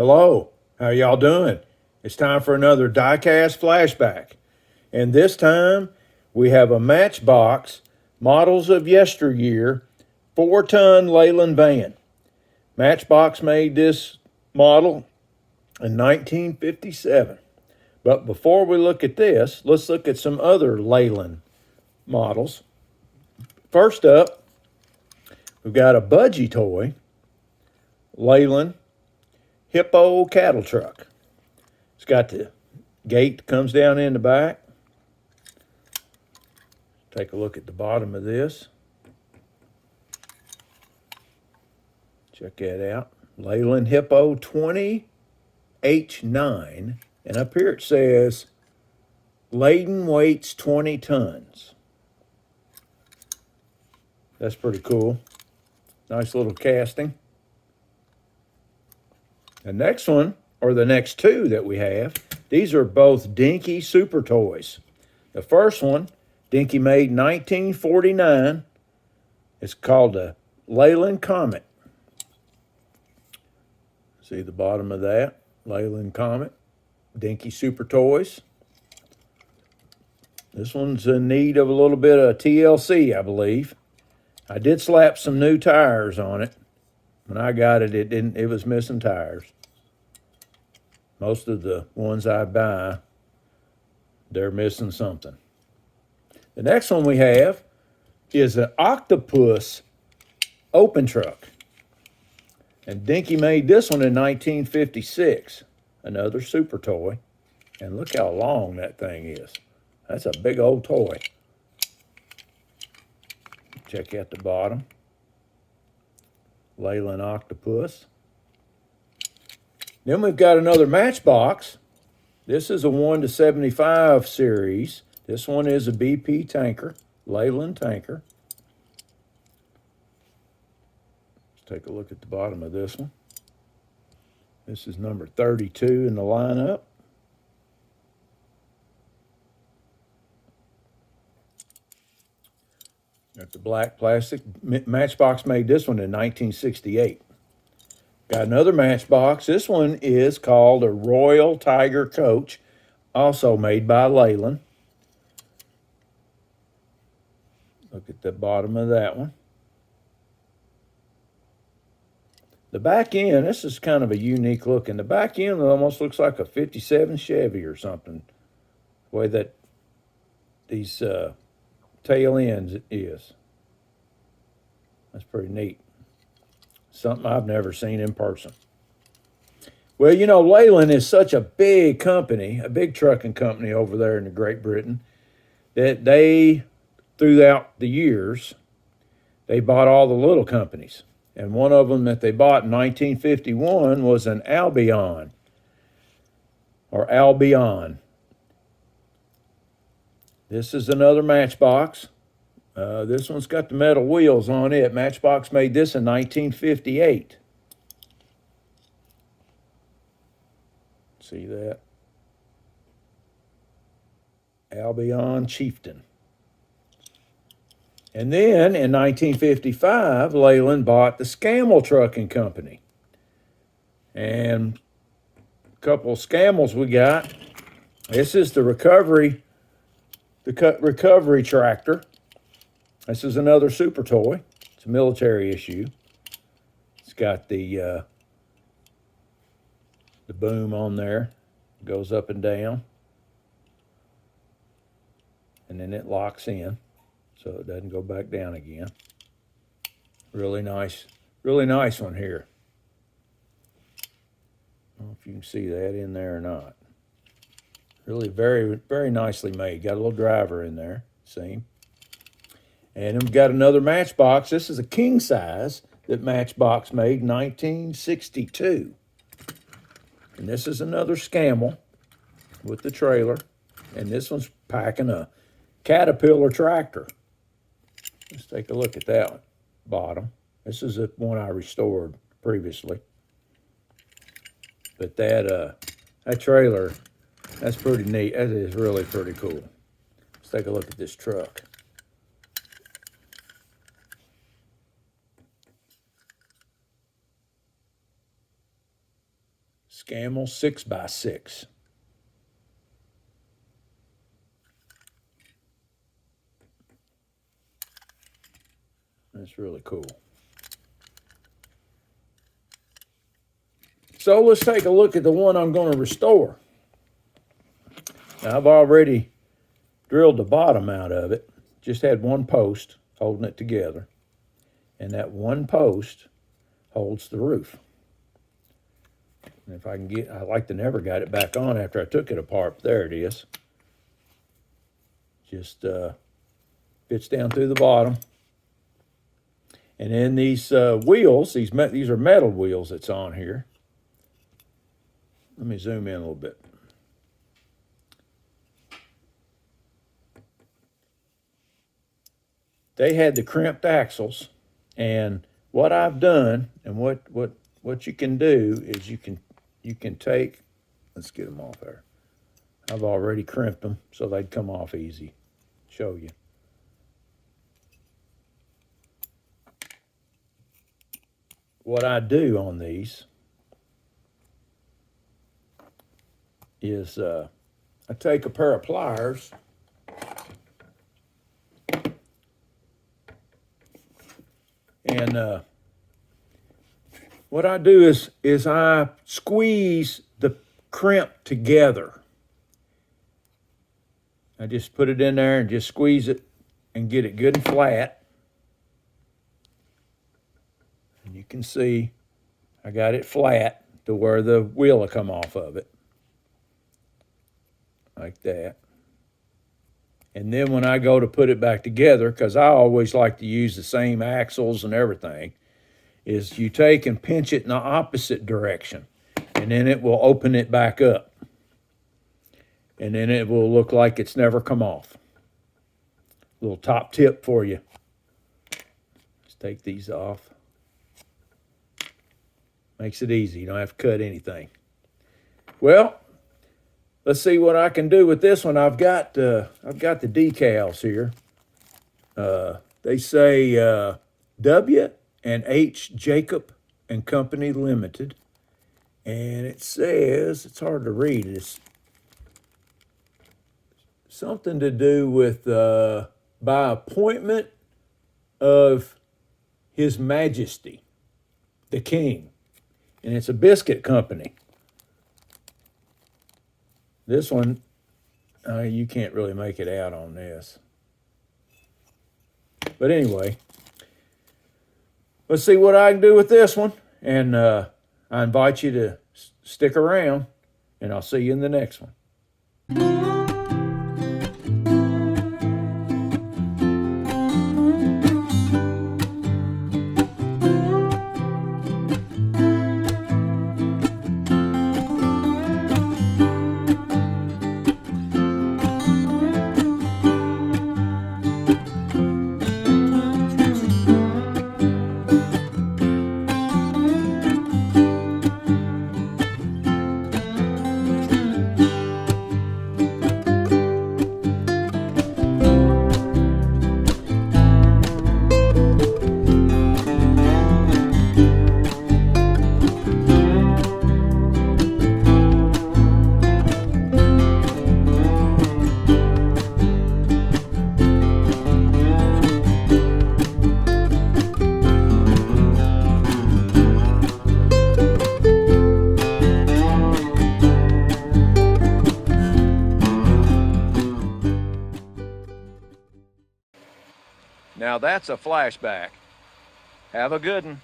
Hello, how y'all doing? It's time for another diecast flashback. And this time we have a Matchbox Models of Yesteryear 4-ton Leyland van. Matchbox made this model in 1957. But before we look at this, let's look at some other Leyland models. First up, we've got a budgie toy, Leyland Hippo cattle truck. It's got the gate that comes down in the back. Take a look at the bottom of this. Check that out. Leyland Hippo 20H9. And up here it says, laden weights 20 tons. That's pretty cool. Nice little casting. The next one, or the next two that we have, these are both Dinky Super Toys. The first one, Dinky made 1949. It's called a Leyland Comet. See the bottom of that? Leyland Comet. Dinky Super Toys. This one's in need of a little bit of TLC, I believe. I did slap some new tires on it. When I got it, it was missing tires. Most of the ones I buy, they're missing something. The next one we have is an Octopus open truck. And Dinky made this one in 1956. Another super toy. And look how long that thing is. That's a big old toy. Check out the bottom. Leyland Octopus. Then we've got another Matchbox. This is a 1-75 series. This one is a BP tanker, Leyland tanker. Let's take a look at the bottom of this one. This is number 32 in the lineup. Got the black plastic. Matchbox made this one in 1968. Got another Matchbox. This one is called a Royal Tiger Coach, also made by Leyland. Look at the bottom of that one. The back end, this is kind of a unique look. And the back end almost looks like a 57 Chevy or something. The way that these tail ends is. That's pretty neat. Something I've never seen in person. Well, you know, Leyland is such a big company, a big trucking company over there in the Great Britain, that they, throughout the years, they bought all the little companies. And one of them that they bought in 1951 was an Albion, or Albion. This is another Matchbox. This one's got the metal wheels on it. Matchbox made this in 1958. See that? Albion Chieftain. And then in 1955, Leyland bought the Scammell Trucking Company. And a couple of Scammels we got. This is the recovery tractor. This is another super toy. It's a military issue. It's got the boom on there. It goes up and down. And then it locks in so it doesn't go back down again. Really nice one here. I don't know if you can see that in there or not. Really very, very nicely made. Got a little driver in there, see? And we've got another Matchbox. This is a king size that Matchbox made in 1962. And this is another Scammell with the trailer. And this one's packing a Caterpillar tractor. Let's take a look at that one. Bottom. This is the one I restored previously. But that trailer, that's pretty neat. That is really pretty cool. Let's take a look at this truck. Scammell 6x6. That's really cool. So let's take a look at the one I'm going to restore. Now, I've already drilled the bottom out of it. Just had one post holding it together. And that one post holds the roof. And if I can get, I like to never got it back on after I took it apart. There it is. Just fits down through the bottom. And then these wheels, these are metal wheels that's on here. Let me zoom in a little bit. They had the crimped axles, and what I've done, and what you can do is you can take, let's get them off there. I've already crimped them so they'd come off easy. Show you. What I do on these is I take a pair of pliers and what I do is I squeeze the crimp together. I just put it in there and just squeeze it and get it good and flat. And you can see I got it flat to where the wheel will come off of it. Like that. And then when I go to put it back together, because I always like to use the same axles and everything, is you take and pinch it in the opposite direction. And then it will open it back up. And then it will look like it's never come off. Little top tip for you. Let's take these off. Makes it easy. You don't have to cut anything. Well, let's see what I can do with this one. I've got the decals here. They say W and H Jacob and Company Limited, and it says, it's hard to read. It's something to do with by appointment of His Majesty, the King, and it's a biscuit company. This one, you can't really make it out on this. But anyway, let's see what I can do with this one. And I invite you to stick around, and I'll see you in the next one. Now that's a flashback. Have a good one.